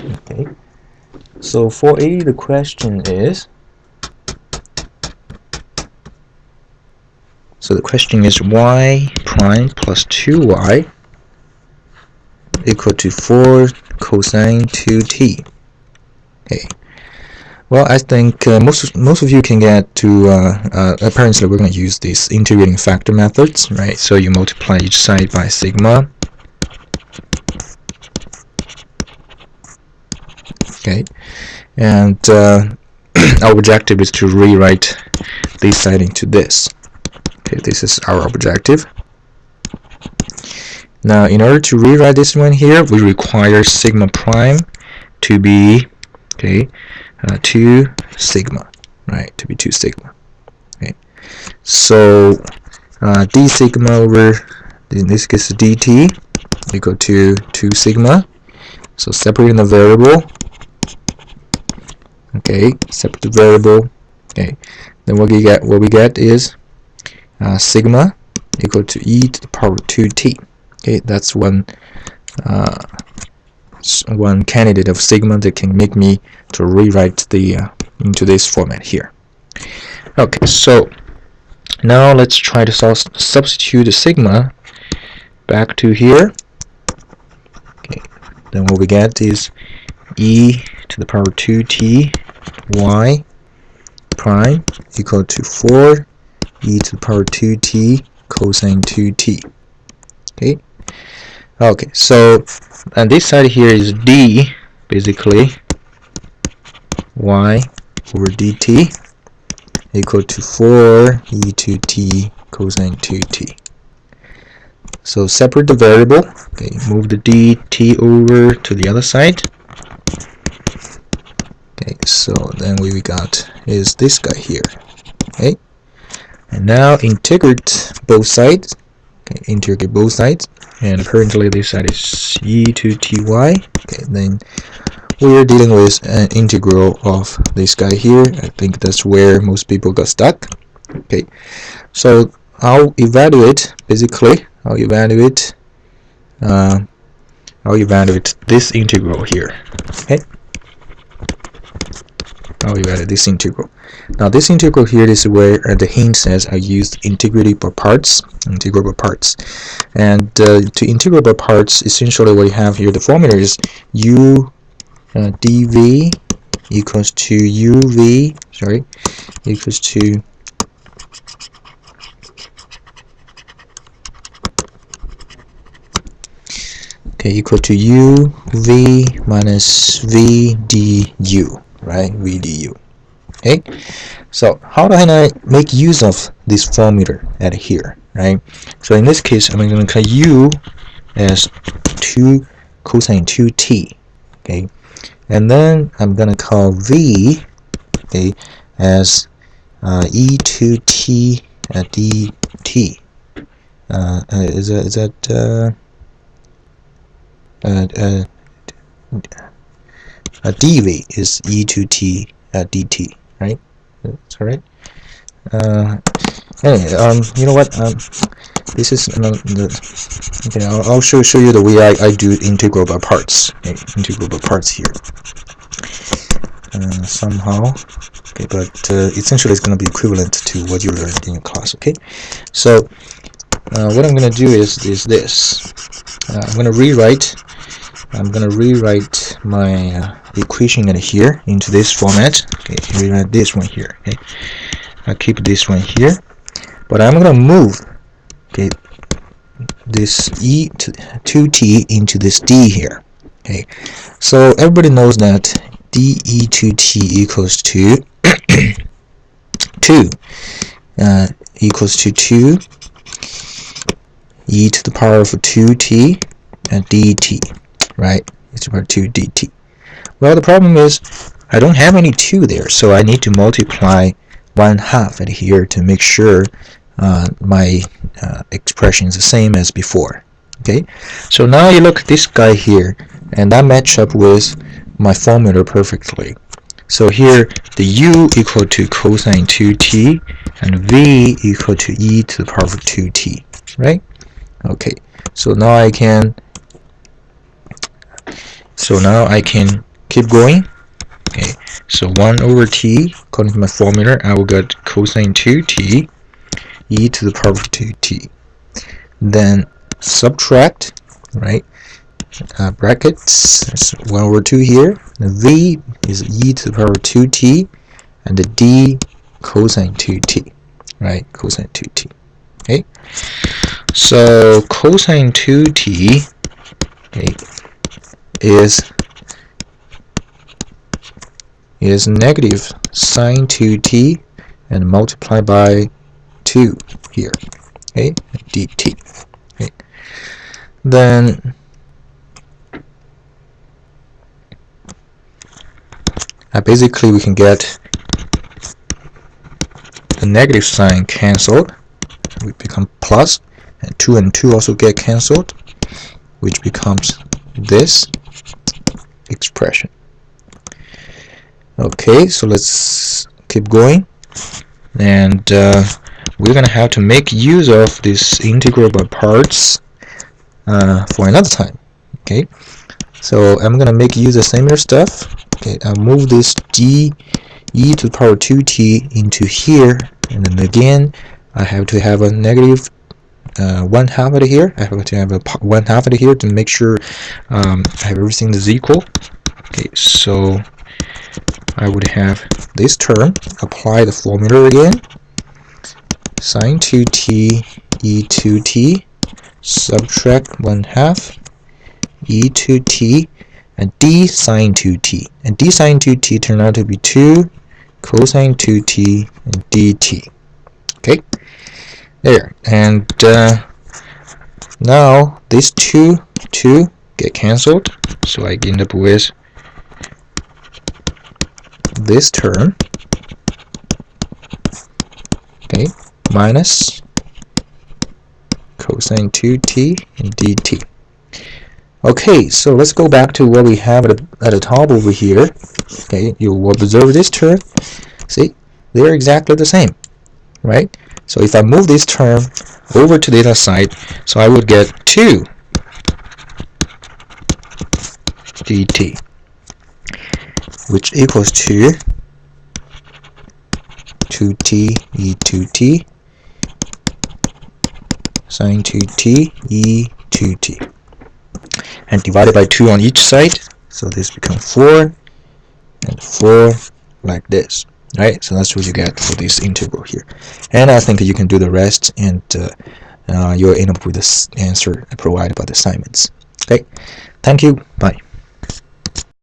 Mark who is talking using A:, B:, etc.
A: Okay, so for A, the question is, y prime plus 2y equal to 4 cosine 2t. Okay. Well, I think most of you can get to. Apparently, we're going to use these integrating factor methods, right? So you multiply each side by sigma. Okay, and our objective is to rewrite this side into this. Okay, this is our objective. Now, in order to rewrite this one here, we require sigma prime to be 2 sigma, right? To be 2 sigma. Okay, so d sigma over, in this case, dt equal to 2 sigma. So separating the variable. Okay, separate the variable. Okay, then what we get is sigma equal to e to the power 2t. Okay, that's one candidate of sigma that can make me to rewrite the into this format here. Okay, so now let's try to substitute the sigma back to here. Okay, then what we get is e to the power 2t y prime equal to 4 e to the power 2t cosine 2t. Okay, so and this side here is d, basically y over dt equal to 4 e to t cosine 2t. So separate the variable. Okay, move the dt over to the other side. Okay, so then what we got is this guy here. Okay, and now integrate both sides. Okay, integrate both sides, and apparently this side is e to ty. Okay, then we are dealing with an integral of this guy here. I think that's where most people got stuck. Okay, so I'll evaluate this integral here. Okay, I'll evaluate this integral. Now this integral here is where the hint says I used integrable parts. And to integrable parts, essentially what you have here, the formula is u dv equals to uv, equals to equal to uv minus v du, right? v du. Okay, so how do I make use of this formula at here, right? So in this case, I'm going to call u as 2 cosine 2t. Okay, and then I'm going to call v, okay, as e to t dt. dv is e to t dt, right? That's all right. Anyway, you know what? This is okay. I'll show you the way I do integral by parts. Okay, integral by parts here. Somehow. Okay, but essentially it's going to be equivalent to what you learned in your class. Okay, so what I'm going to do is this. I'm going to rewrite my equation in here into this format. Okay, rewrite this one here. Okay, I'll keep this one here, but I'm going to move this e to 2t into this d here. Okay, so everybody knows that d e to t equals to 2 equals to 2 e to the power of 2t dt, right? It's about 2 dt. Well, the problem is I don't have any 2 there, so I need to multiply 1/2 at here to make sure my expression is the same as before. Okay, so now you look at this guy here, and that match up with my formula perfectly. So here the u equal to cosine 2t and v equal to e to the power of 2t, right? Okay, so now I can keep going. Okay, so 1 over t, according to my formula, I will get cosine 2t e to the power of 2t. Then subtract, right? Brackets, there's 1 over 2 here. The v is e to the power of 2t, and the d cosine 2t, right? Cosine 2t. Okay, so cosine 2t, okay, is negative sine 2t and multiply by 2 here, okay, dt. Okay, then basically we can get the negative sign cancelled, we become plus, and 2 and 2 also get cancelled, which becomes this expression. Okay, so let's keep going, and we're gonna have to make use of this integral by parts for another time. Okay, so I'm gonna make use of similar stuff. Okay, I'll move this d e to the power 2t into here, and then again I have to have a negative 1/2 of it here. I have to have a 1/2 of it here to make sure I have everything is equal. Okay, so I would have this term, apply the formula again, sine 2t e 2t, subtract 1/2 e 2t, and d sine 2t. And d sine 2t turned out to be 2 cosine 2t and dt. Okay, there. And now these two get cancelled, so I end up with this term, okay, minus cosine 2t and dt. Okay, so let's go back to what we have at the top over here. Okay, you will observe this term. See, they're exactly the same, right? So if I move this term over to the other side, so I would get 2 dt, which equals to 2t e 2t sine 2t e 2t, and divided by 2 on each side, so this becomes 4 and 4 like this, right? So that's what you get for this integral here, and I think you can do the rest, and you'll end up with this answer provided by the assignments. Okay, thank you, bye.